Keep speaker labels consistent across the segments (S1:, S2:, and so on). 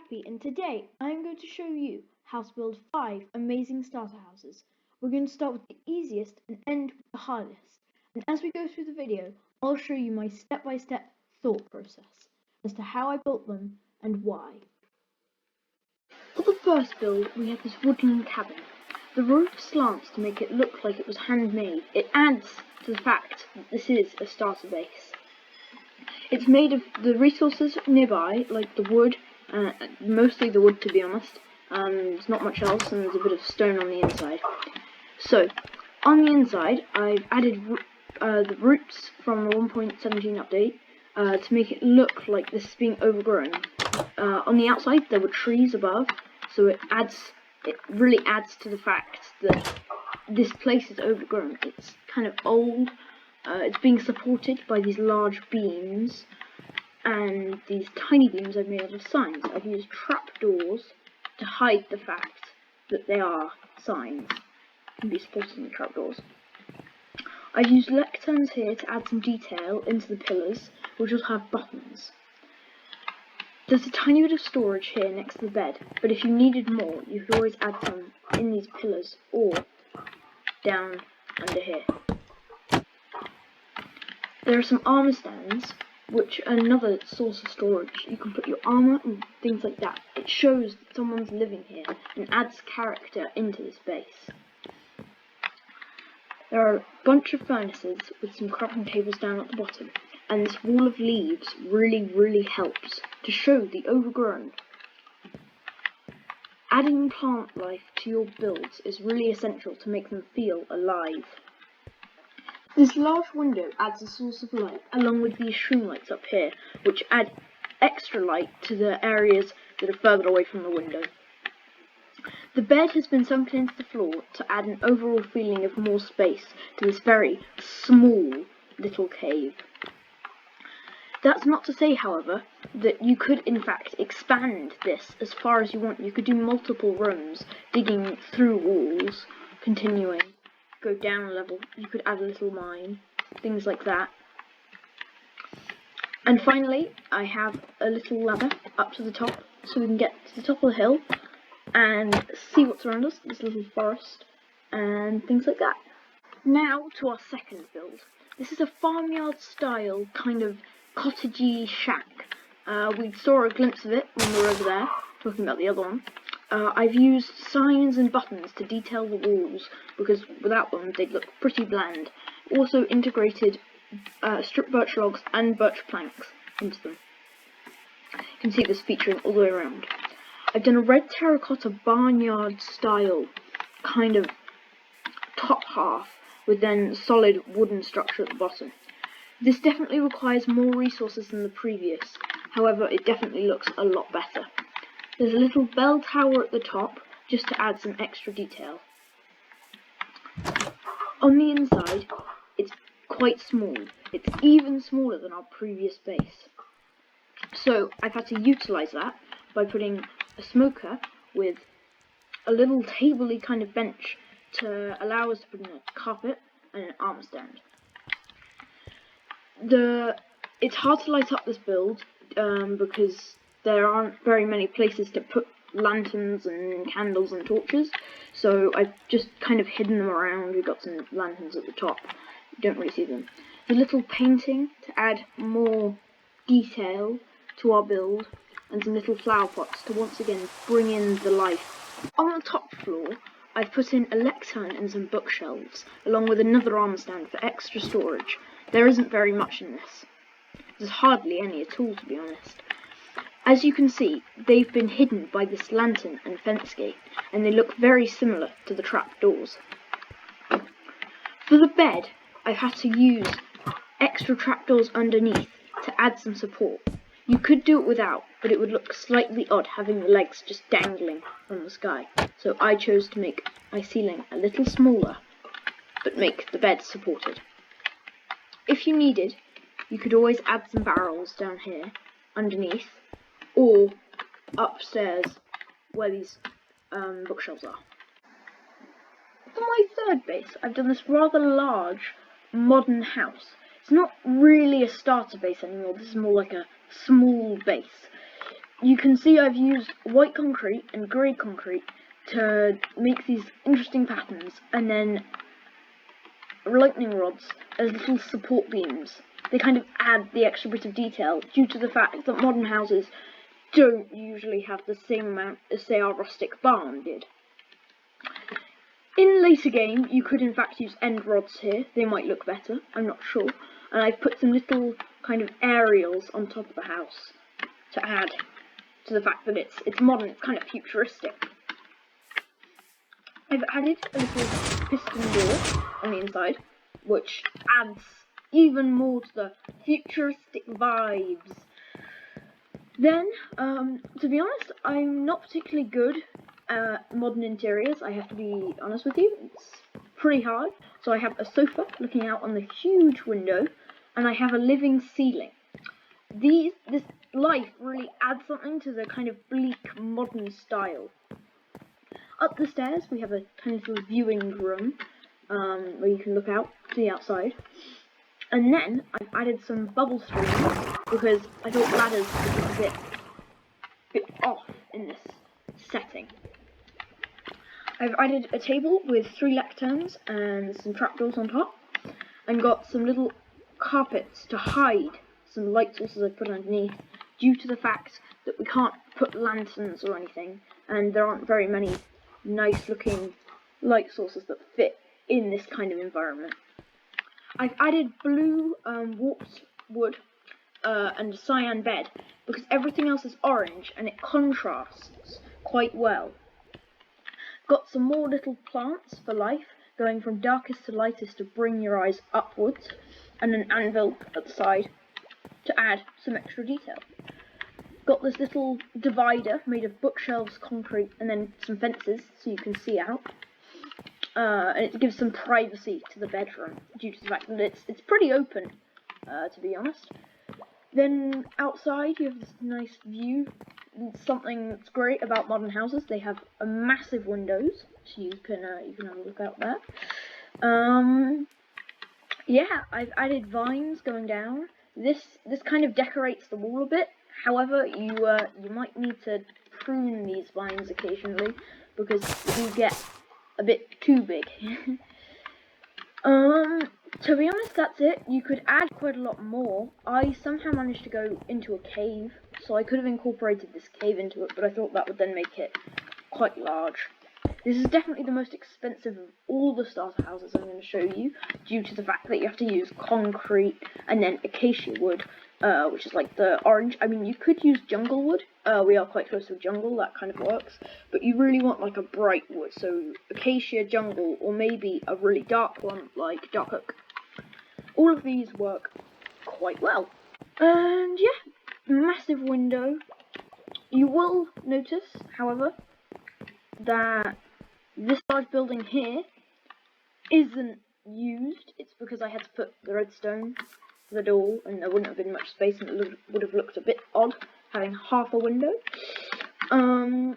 S1: Happy, and today I'm going to show you how to build 5 amazing starter houses. We're going to start with the easiest and end with the hardest. And as we go through the video, I'll show you my step-by-step thought process as to how I built them and why. For the first build, we have this wooden cabin. The roof slants to make it look like it was handmade. It adds to the fact that this is a starter base. It's made of the resources nearby, like the wood, mostly the wood to be honest. There's not much else, and there's a bit of stone on the inside. So, on the inside, I've added the roots from the 1.17 update to make it look like this is being overgrown. On the outside, there were trees above, so it really adds to the fact that this place is overgrown. It's kind of old. It's being supported by these large beams, and these tiny beams I've made out of signs. I've used trapdoors to hide the fact that they are signs. Can be supported in the trapdoors. I've used lecterns here to add some detail into the pillars, which will have buttons. There's a tiny bit of storage here next to the bed, but if you needed more, you could always add some in these pillars or down under here. There are some armor stands, which are another source of storage. You can put your armor and things like that. It shows that someone's living here and adds character into this base. There are a bunch of furnaces with some crafting tables down at the bottom, and this wall of leaves really helps to show the overgrown. Adding plant life to your builds is really essential to make them feel alive. This large window adds a source of light, along with these shroom lights up here, which add extra light to the areas that are further away from the window. The bed has been sunken into the floor to add an overall feeling of more space to this very small little cave. That's not to say, however, that you could in fact expand this as far as you want. You could do multiple rooms, digging through walls, continuing. Go down a level, you could add a little mine, things like that. And finally, I have a little ladder up to the top, so we can get to the top of the hill and see what's around us, this little forest, and things like that. Now to our second build. This is a farmyard style kind of cottagey shack. We saw a glimpse of it when we were over there, talking about the other one. I've used signs and buttons to detail the walls, because without them they'd look pretty bland. Also integrated stripped birch logs and birch planks into them. You can see this featuring all the way around. I've done a red terracotta barnyard style kind of top half with then solid wooden structure at the bottom. This definitely requires more resources than the previous, however it definitely looks a lot better. There's a little bell tower at the top, just to add some extra detail. On the inside, it's quite small. It's even smaller than our previous base. So I've had to utilise that by putting a smoker with a little table-y kind of bench to allow us to put in a carpet and an armor stand. It's hard to light up this build because there aren't very many places to put lanterns and candles and torches, so I've just kind of hidden them around. We've got some lanterns at the top, you don't really see them. The little painting to add more detail to our build, and some little flower pots to once again bring in the life. On the top floor, I've put in a lectern and some bookshelves, along with another armor stand for extra storage. There isn't very much in this. There's hardly any at all, to be honest. As you can see, they've been hidden by this lantern and fence gate, and they look very similar to the trapdoors. For the bed, I've had to use extra trapdoors underneath to add some support. You could do it without, but it would look slightly odd having the legs just dangling from the sky. So I chose to make my ceiling a little smaller, but make the bed supported. If you needed, you could always add some barrels down here, underneath, or upstairs where these bookshelves are. For my third base, I've done this rather large modern house. It's not really a starter base anymore, this is more like a small base. you can see I've used white concrete and grey concrete to make these interesting patterns, and then lightning rods as little support beams. They kind of add the extra bit of detail due to the fact that modern houses don't usually have the same amount as, say, our rustic barn did. In later game, you could in fact use end rods here. They might look better, I'm not sure. And I've put some little kind of aerials on top of the house to add to the fact that it's modern, it's kind of futuristic. I've added a little piston door on the inside, which adds even more to the futuristic vibes. Then, to be honest, I'm not particularly good at modern interiors, I have to be honest with you. It's pretty hard. So I have a sofa looking out on the huge window, and I have a living ceiling. This life really adds something to the kind of bleak modern style. Up the stairs we have a tiny little viewing room where you can look out to the outside. And then I've added some bubble streams because I thought ladders would be a bit off in this setting. I've added a table with 3 lecterns and some trapdoors on top, and got some little carpets to hide some light sources I put underneath, due to the fact that we can't put lanterns or anything, and there aren't very many nice looking light sources that fit in this kind of environment. I've added blue warped wood and a cyan bed because everything else is orange and it contrasts quite well. Got some more little plants for life, going from darkest to lightest to bring your eyes upwards, and an anvil at the side to add some extra detail. Got this little divider made of bookshelves, concrete, and then some fences so you can see out. And it gives some privacy to the bedroom due to the fact that it's pretty open, to be honest. Then outside you have this nice view. Something that's great about modern houses, they have a massive windows, so you can have a look out there. Yeah, I've added vines going down. This kind of decorates the wall a bit. However, you might need to prune these vines occasionally because they do get a bit too big. To be honest, that's it. You could add quite a lot more. I somehow managed to go into a cave, so I could have incorporated this cave into it, but I thought that would then make it quite large. This is definitely the most expensive of all the starter houses I'm going to show you, due to the fact that you have to use concrete and then acacia wood, which is like the orange. I mean, you could use jungle wood. We are quite close to a jungle, that kind of works. But you really want like a bright wood, so acacia, jungle, or maybe a really dark one like dark oak. All of these work quite well. And yeah, massive window. You will notice, however, that this large building here isn't used. It's because I had to put the redstone for the door, and there wouldn't have been much space, and it would have looked a bit odd having half a window.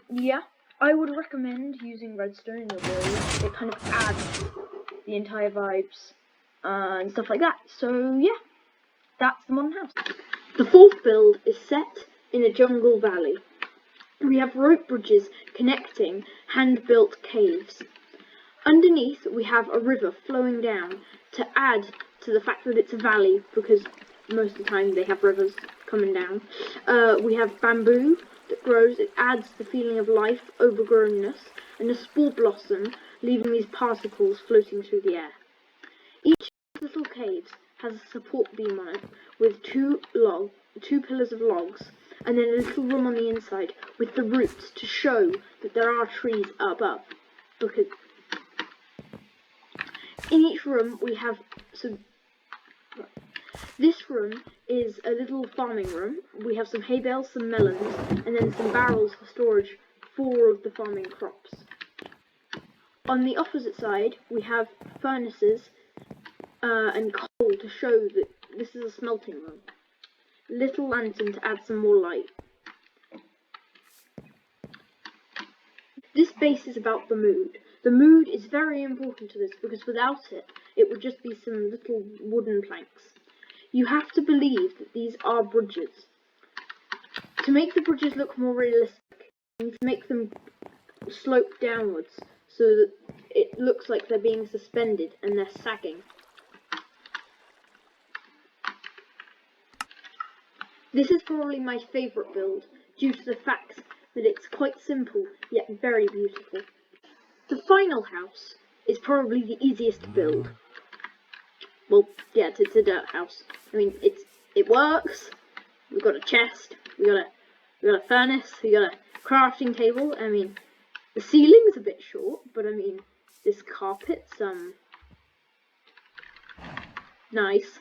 S1: Yeah, I would recommend using redstone in your build. It kind of adds the entire vibes and stuff like that. So yeah, that's the modern house. The fourth build is set in a jungle valley. We have rope bridges connecting hand-built caves. Underneath we have a river flowing down to add to the fact that it's a valley, because most of the time they have rivers coming down. We have bamboo that grows. It adds the feeling of life, overgrownness, and a spore blossom, leaving these particles floating through the air. Each little cave has a support beam on it with two pillars of logs, and then a little room on the inside with the roots to show that there are trees above. Because in each room we have some. This room is a little farming room. We have some hay bales, some melons, and then some barrels for storage for all of the farming crops. On the opposite side we have furnaces and coal to show that this is a smelting room. Little lantern to add some more light. This base is about the mood. The mood is very important to this because without it, it would just be some little wooden planks. You have to believe that these are bridges. To make the bridges look more realistic, you need to make them slope downwards so that it looks like they're being suspended and they're sagging. This is probably my favourite build due to the fact that it's quite simple yet very beautiful. The final house is probably the easiest to build. Well, yeah, it's a dirt house. I mean, it works. We've got a chest. We got a furnace. We got a crafting table. I mean, the ceiling's a bit short, but I mean, this carpet's nice.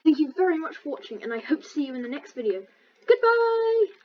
S1: Thank you very much for watching, and I hope to see you in the next video. Goodbye!